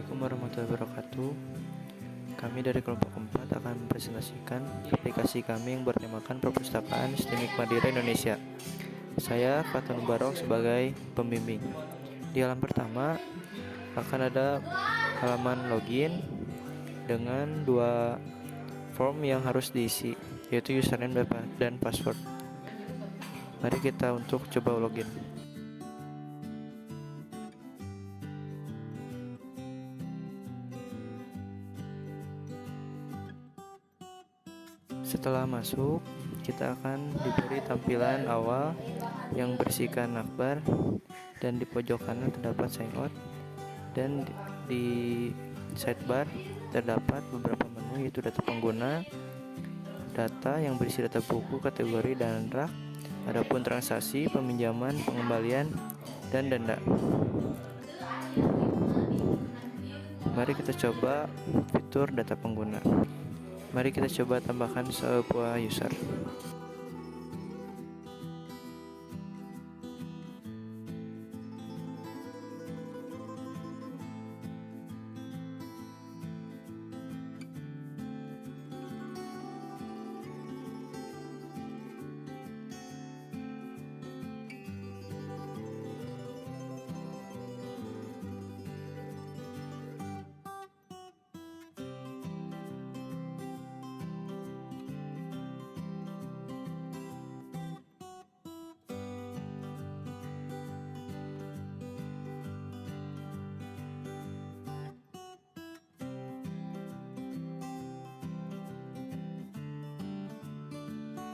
Assalamualaikum warahmatullahi wabarakatuh. Kami dari kelompok 4 akan mempresentasikan aplikasi kami yang bertemakan perpustakaan Sistemik Madira Indonesia. Saya Faton Barok sebagai pembimbing. Di halaman pertama akan ada halaman login dengan dua form yang harus diisi, yaitu username dan password. Mari kita untuk coba login. Setelah masuk, kita akan diberi tampilan awal yang berisikan navbar, dan di pojok kanan terdapat sign out, dan di sidebar terdapat beberapa menu, yaitu data pengguna, data yang berisi data buku, kategori, dan rak. Adapun transaksi, peminjaman, pengembalian, dan denda. Mari kita coba fitur data pengguna. Mari kita coba tambahkan sebuah user.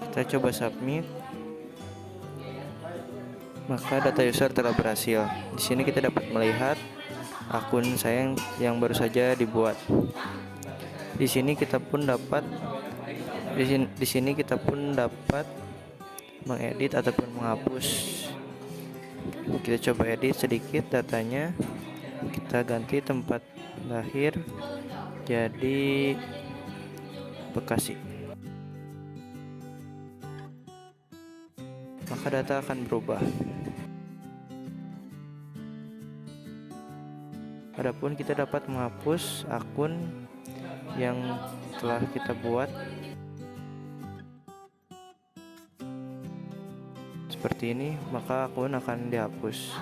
Kita coba submit. Maka data user telah berhasil. Di sini kita dapat melihat akun saya yang baru saja dibuat. Di sini kita pun dapat mengedit ataupun menghapus. Kita coba edit sedikit datanya. Kita ganti tempat lahir jadi Bekasi. Maka data akan berubah. Adapun kita dapat menghapus akun yang telah kita buat seperti ini, maka akun akan dihapus.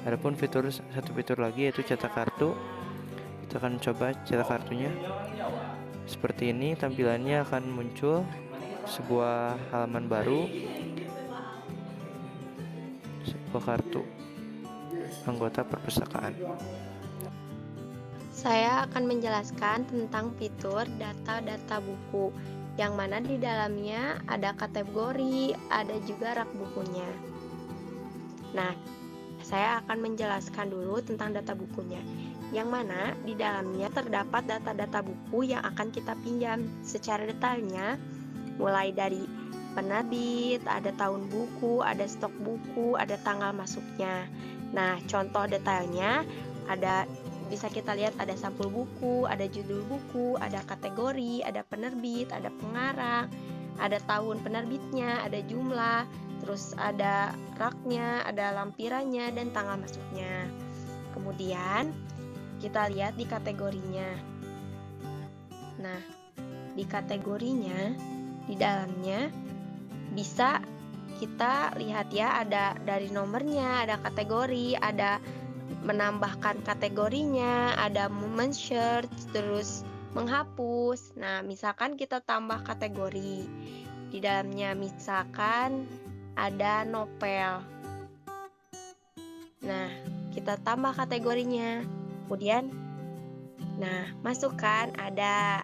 Adapun satu fitur lagi, yaitu cetak kartu. Kita akan coba cetak kartunya. Seperti ini tampilannya akan muncul sebuah halaman baru, sebuah kartu anggota perpustakaan. Saya akan menjelaskan tentang fitur data buku, yang mana di dalamnya ada kategori, ada juga rak bukunya. Nah, saya akan menjelaskan dulu tentang data bukunya, yang mana di dalamnya terdapat data-data buku yang akan kita pinjam secara detailnya, mulai dari penerbit, ada tahun buku, ada stok buku, ada tanggal masuknya. Nah, contoh detailnya bisa kita lihat ada sampul buku, ada judul buku, ada kategori, ada penerbit, ada pengarang, ada tahun penerbitnya, ada jumlah, terus ada raknya, ada lampirannya, dan tanggal masuknya. Kemudian kita lihat di kategorinya. Nah, di kategorinya, di dalamnya bisa kita lihat ya, ada dari nomornya, ada kategori, ada menambahkan kategorinya, ada men-search, terus menghapus. Nah, misalkan kita tambah kategori di dalamnya, misalkan ada novel. Nah, kita tambah kategorinya. Kemudian, nah, masukkan ada.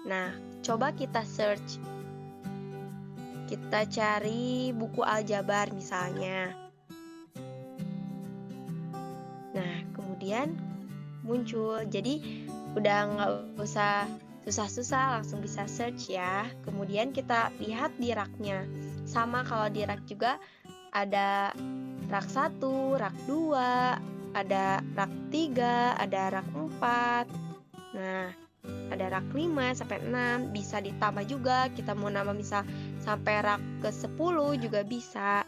Nah, coba kita search. Kita cari buku aljabar misalnya. Nah, kemudian muncul. Jadi udah nggak usah susah-susah, langsung bisa search ya. Kemudian kita lihat di raknya. Sama kalau di rak juga ada rak 1, rak 2, ada rak 3, ada rak 4. Nah, ada rak 5 sampai 6, bisa ditambah juga. Kita mau nambah misal sampai rak ke 10 juga bisa.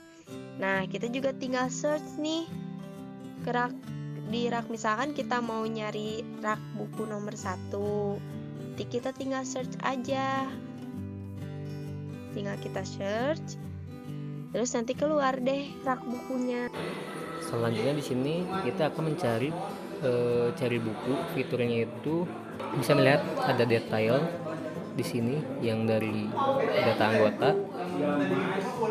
Nah, kita juga tinggal search nih ke rak di rak, misalkan kita mau nyari rak buku nomor 1, nanti kita tinggal search aja. Tinggal kita search, terus nanti keluar deh rak bukunya. Selanjutnya di sini kita akan mencari cari buku. Fiturnya itu bisa melihat ada detail di sini yang dari data anggota.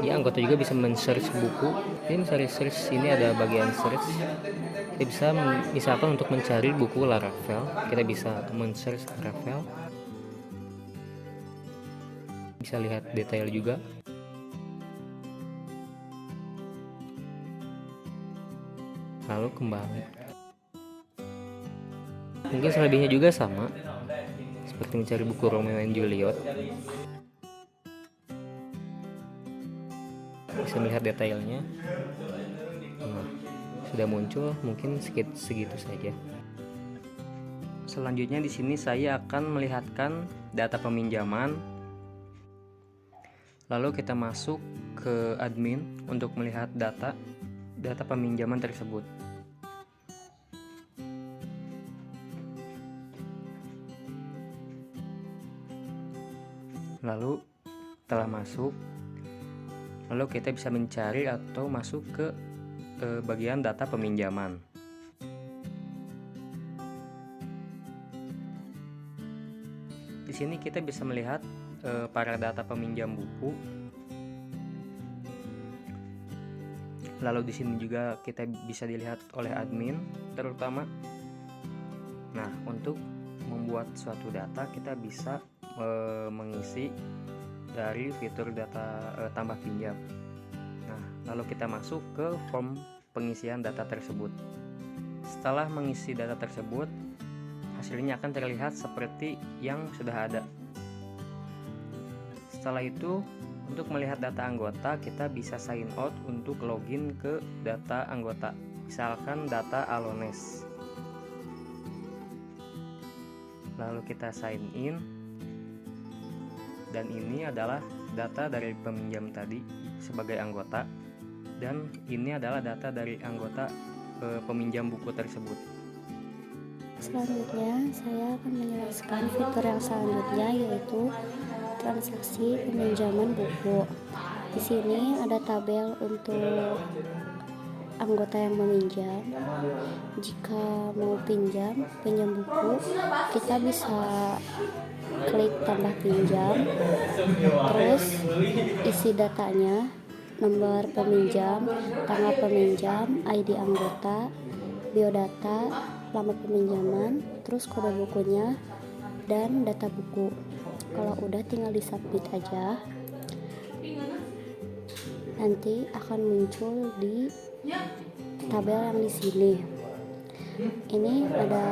Ya, anggota juga bisa men-search buku. Ini misalnya search, ini ada bagian search. Kita bisa misalkan untuk mencari buku Laravel, kita bisa men-search Laravel. Bisa lihat detail juga. Lalu kembali. Mungkin selebihnya juga sama, seperti mencari buku Romeo and Juliet. Bisa melihat detailnya. Nah, sudah muncul, mungkin segitu saja. Selanjutnya di sini saya akan melihatkan data peminjaman. Lalu kita masuk ke admin untuk melihat data peminjaman tersebut. Lalu setelah masuk, lalu kita bisa mencari atau masuk ke bagian data peminjaman. Di sini kita bisa melihat para data peminjam buku. Lalu di sini juga kita bisa dilihat oleh admin terutama. Nah, untuk membuat suatu data kita bisa mengisi dari fitur data tambah pinjam. Nah, lalu kita masuk ke form pengisian data tersebut. Setelah mengisi data tersebut, hasilnya akan terlihat seperti yang sudah ada. Setelah itu, untuk melihat data anggota, kita bisa sign out untuk login ke data anggota. Misalkan data Alones. Lalu kita sign in. Dan ini adalah data dari peminjam tadi sebagai anggota. Dan ini adalah data dari anggota peminjam buku tersebut. Selanjutnya, saya akan menjelaskan fitur yang selanjutnya, yaitu transaksi peminjaman buku. Di sini ada tabel untuk anggota yang meminjam. Jika mau pinjam buku, kita bisa klik tambah pinjam, terus isi datanya, nomor peminjam, tanggal peminjam, ID anggota, biodata, lama peminjaman, terus kode bukunya, dan data buku. Kalau udah tinggal di submit aja, nanti akan muncul di tabel yang di sini. Ini ada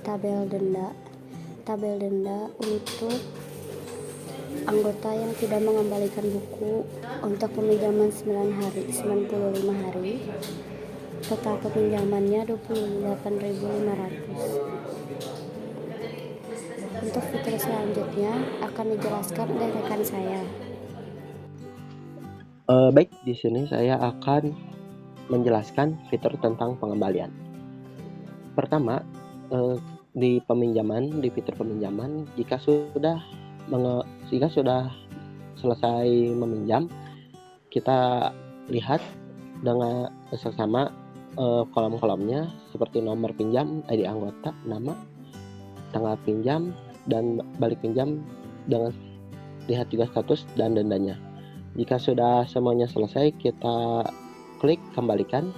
tabel denda untuk anggota yang tidak mengembalikan buku untuk peminjaman 95 hari. Total peminjamannya 28.500. Untuk fitur selanjutnya akan dijelaskan oleh rekan saya. Baik, di sini saya akan menjelaskan fitur tentang pengembalian. Pertama, di fitur peminjaman, jika sudah selesai meminjam, kita lihat dengan seksama kolom-kolomnya seperti nomor pinjam, ID anggota, nama, tanggal pinjam, dan balik pinjam, dengan lihat juga status dan dendanya. Jika sudah semuanya selesai, kita klik kembalikan.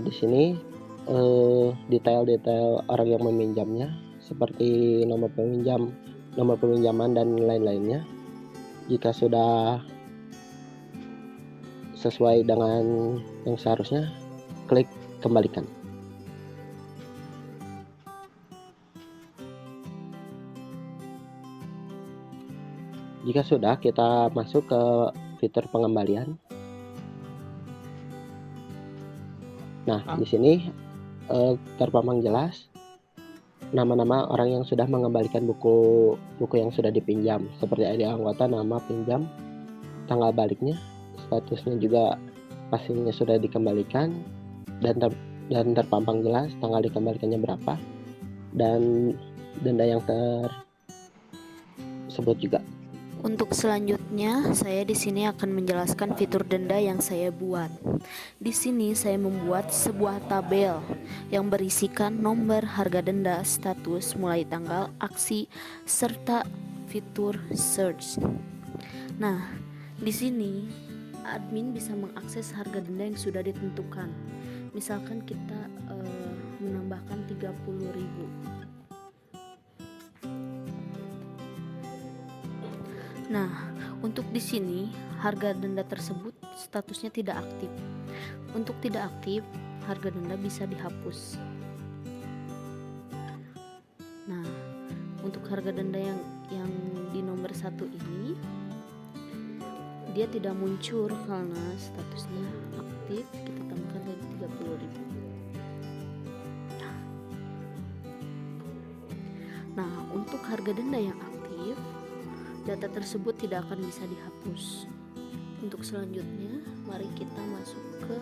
Di sini detail-detail orang yang meminjamnya seperti nomor peminjaman dan lain-lainnya. Jika sudah sesuai dengan yang seharusnya, klik kembalikan. Jika sudah, kita masuk ke fitur pengembalian. Nah, di sini terpampang jelas nama-nama orang yang sudah mengembalikan buku yang sudah dipinjam, seperti ID anggota, nama pinjam, tanggal baliknya, statusnya juga pastinya sudah dikembalikan dan terpampang jelas tanggal dikembalikannya berapa dan denda yang tersebut juga. Untuk selanjutnya, saya di sini akan menjelaskan fitur denda yang saya buat. Di sini saya membuat sebuah tabel yang berisikan nomor, harga denda, status, mulai tanggal, aksi, serta fitur search. Nah, di sini admin bisa mengakses harga denda yang sudah ditentukan. Misalkan kita menambahkan 30.000. Nah, untuk di sini harga denda tersebut statusnya tidak aktif. Untuk tidak aktif, harga denda bisa dihapus. Nah, untuk harga denda yang di nomor 1 ini dia tidak muncul karena statusnya aktif. Kita tambahkan lagi 30.000. Nah, untuk harga denda yang aktif, data tersebut tidak akan bisa dihapus. Untuk selanjutnya, mari kita masuk ke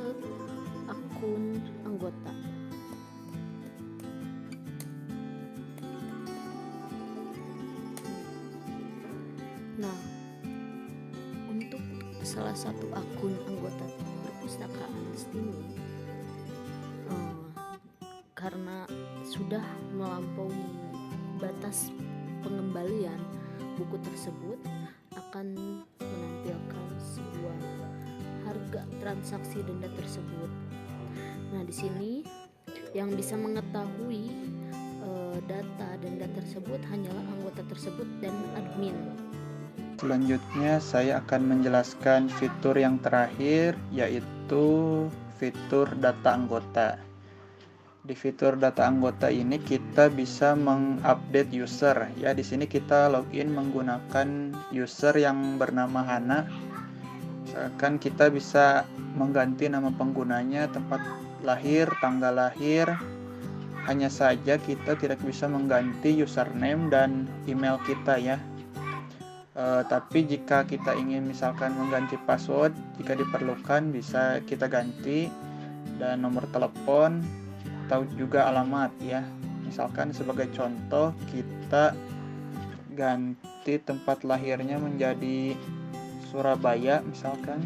akun anggota. Nah, untuk salah satu akun anggota perpustakaan STIMI, karena sudah melampaui batas pengembalian, buku tersebut akan menampilkan sebuah harga transaksi denda tersebut. Nah, di sini yang bisa mengetahui data denda tersebut hanyalah anggota tersebut dan admin. Selanjutnya saya akan menjelaskan fitur yang terakhir, yaitu fitur data anggota. Di fitur data anggota ini kita bisa mengupdate user. Ya, di sini kita login menggunakan user yang bernama Hana. Misalkan kita bisa mengganti nama penggunanya, tempat lahir, tanggal lahir. Hanya saja kita tidak bisa mengganti username dan email kita ya. Tapi jika kita ingin misalkan mengganti password, jika diperlukan bisa kita ganti, dan nomor telepon atau juga alamat ya. Misalkan sebagai contoh kita ganti tempat lahirnya menjadi Surabaya misalkan,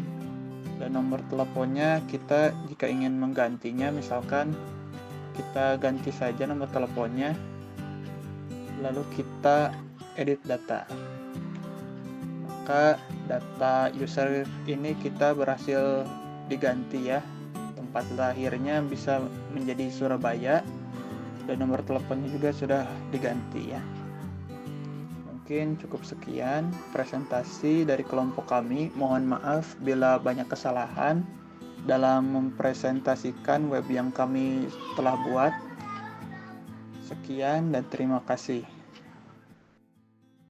dan nomor teleponnya kita jika ingin menggantinya misalkan kita ganti saja nomor teleponnya, lalu kita edit data, maka data user ini kita berhasil diganti ya. Tempat lahirnya bisa menjadi Surabaya dan nomor teleponnya juga sudah diganti ya. Mungkin cukup sekian presentasi dari kelompok kami. Mohon maaf bila banyak kesalahan dalam mempresentasikan web yang kami telah buat. Sekian dan terima kasih.